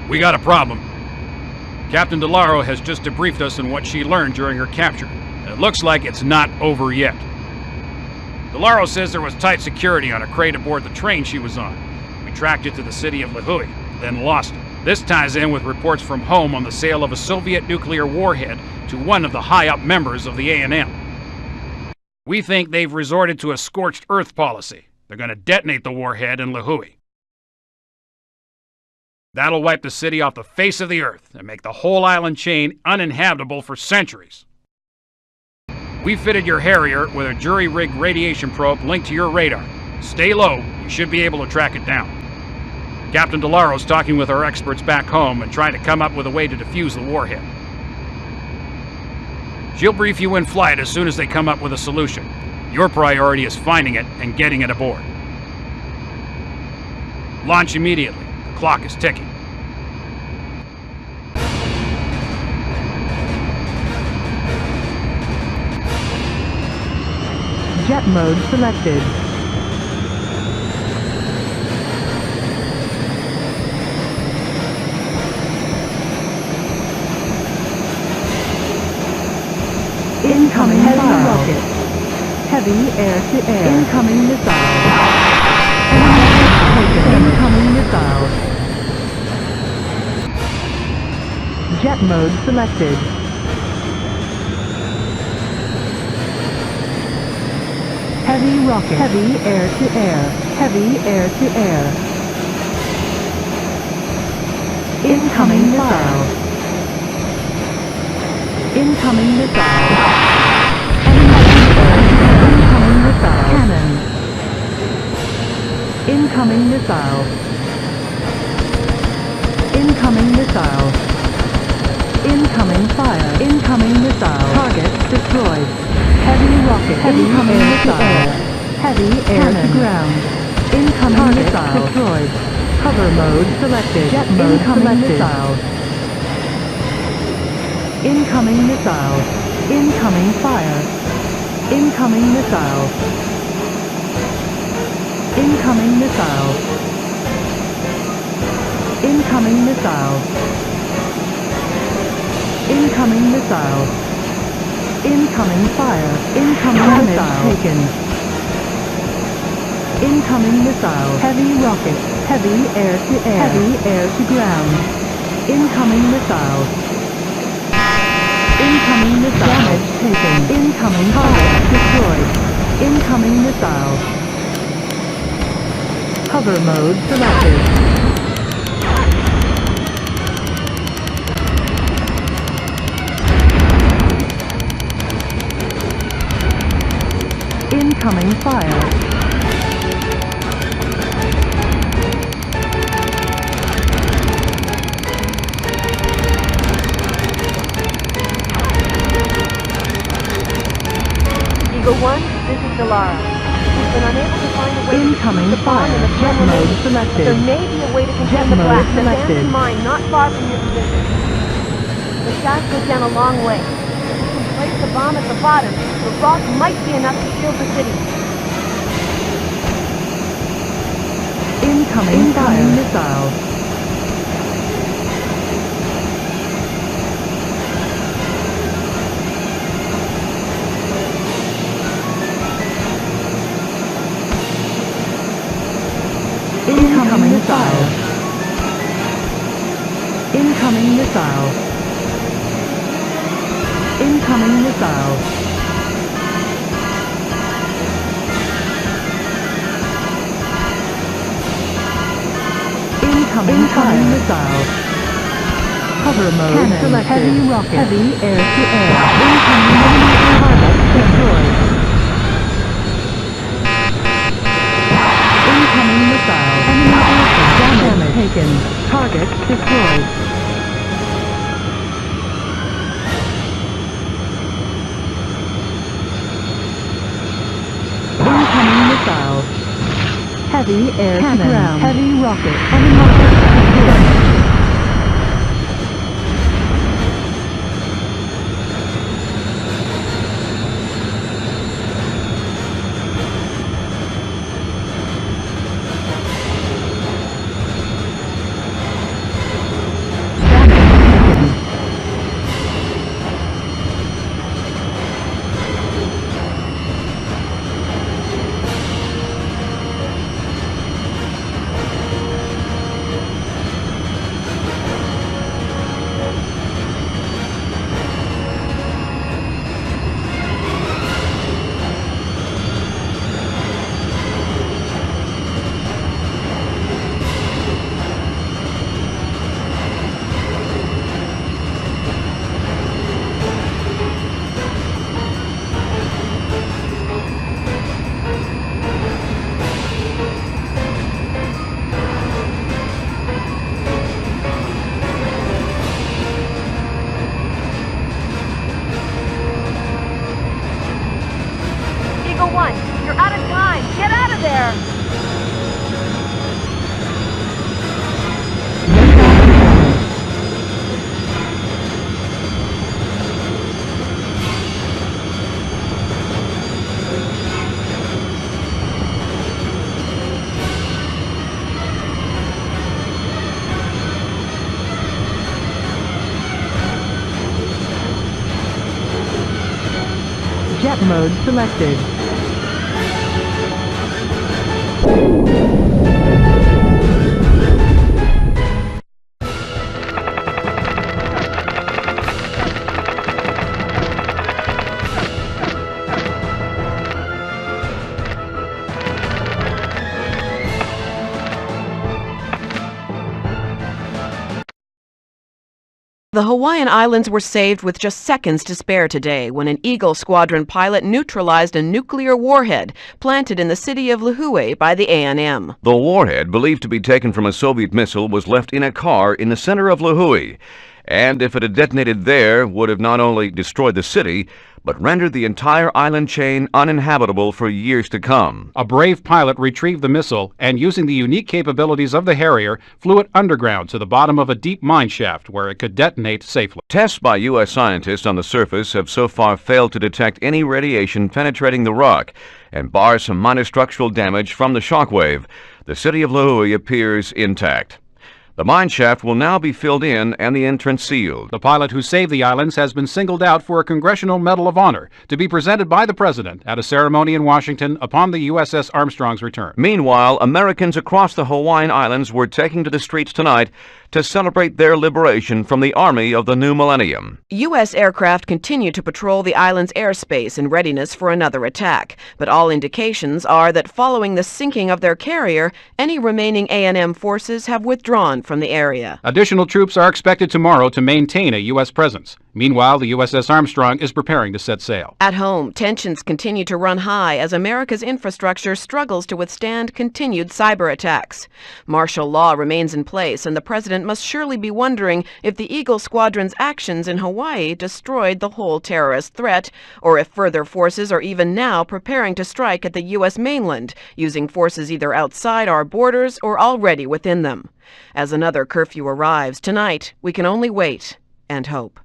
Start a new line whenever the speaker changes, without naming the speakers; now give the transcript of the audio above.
We got a problem. Captain DeLaro has just debriefed us on what she learned during her capture, and it looks like it's not over yet. DeLaro says there was tight security on a crate aboard the train she was on. We tracked it to the city of Lihue, then lost it. This ties in with reports from home on the sale of a Soviet nuclear warhead to one of the high-up members of the A&M. We think they've resorted to a scorched earth policy. They're going to detonate the warhead in Lihue. That'll wipe the city off the face of the earth and make the whole island chain uninhabitable for centuries. We fitted your Harrier with a jury-rigged radiation probe linked to your radar. Stay low, you should be able to track it down. Captain DeLaro's talking with our experts back home and trying to come up with a way to defuse the warhead. She'll brief you in flight as soon as they come up with a solution. Your priority is finding it and getting it aboard. Launch immediately. The clock is ticking.
Jet mode selected. Incoming heavy rocket. Heavy air-to-air. Incoming missile. Incoming missile. Jet mode selected. Heavy rocket. Heavy air-to-air. Heavy air-to-air. Incoming missile. Incoming missile. Incoming missile. Cannon. Incoming missile. Incoming missile. Incoming fire. Incoming missile. Target destroyed. Heavy rocket. Heavy incoming missile. Heavy air to ground. Incoming missile. Destroyed. Cover mode selected. Jet mode incoming missile. Incoming missile. Incoming fire. Incoming missile. Incoming missile. Incoming missile. Incoming missile. Incoming fire. Incoming missile. Taken. Incoming missile. Heavy rocket. Heavy air to air. Heavy air to ground. Incoming missile. Incoming missile. Damage taken. Incoming fire. Destroyed. Incoming missile. Hover mode selected. Incoming fire.
Eagle 1, this is DeLaro. We've been unable to find a way
incoming
to fire.
In the jet mode selected.
There may be a way to contain
Jet
the
mode
blast.
selected.
There's mine not far from your position. The shaft goes down a long way. If you can place the bomb at the bottom, the rock might be enough to shield the city.
Incoming fire. Missile. Incoming missile. Incoming missile. Incoming missile. Incoming fire. Missile. Cover mode cannon selected. Heavy rocket. Heavy air to air. Incoming enemy target destroyed. Incoming missile. Enemy damage taken. Target destroyed. Incoming missile. Heavy air cannon. To ground. Heavy rocket. Enemy destroyed. Combat mode selected.
The Hawaiian Islands were saved with just seconds to spare today when an Eagle Squadron pilot neutralized a nuclear warhead planted in the city of Lihue by the A&M.
The warhead, believed to be taken from a Soviet missile, was left in a car in the center of Lihue, and if it had detonated there, would have not only destroyed the city, but rendered the entire island chain uninhabitable for years to come.
A brave pilot retrieved the missile and, using the unique capabilities of the Harrier, flew it underground to the bottom of a deep mine shaft where it could detonate safely.
Tests by U.S. scientists on the surface have so far failed to detect any radiation penetrating the rock, and bar some minor structural damage from the shockwave. The city of Lihue appears intact. The mine shaft will now be filled in and the entrance sealed.
The pilot who saved the islands has been singled out for a Congressional Medal of Honor to be presented by the President at a ceremony in Washington upon the USS Armstrong's return.
Meanwhile, Americans across the Hawaiian Islands were taking to the streets tonight to celebrate their liberation from the army of the new millennium.
U.S. aircraft continue to patrol the island's airspace in readiness for another attack, but all indications are that following the sinking of their carrier, any remaining A&M forces have withdrawn from the area.
Additional troops are expected tomorrow to maintain a U.S. presence. Meanwhile, the USS Armstrong is preparing to set sail.
At home, tensions continue to run high as America's infrastructure struggles to withstand continued cyber attacks. Martial law remains in place, and the president must surely be wondering if the Eagle Squadron's actions in Hawaii destroyed the whole terrorist threat, or if further forces are even now preparing to strike at the U.S. mainland, using forces either outside our borders or already within them. As another curfew arrives tonight, we can only wait and hope.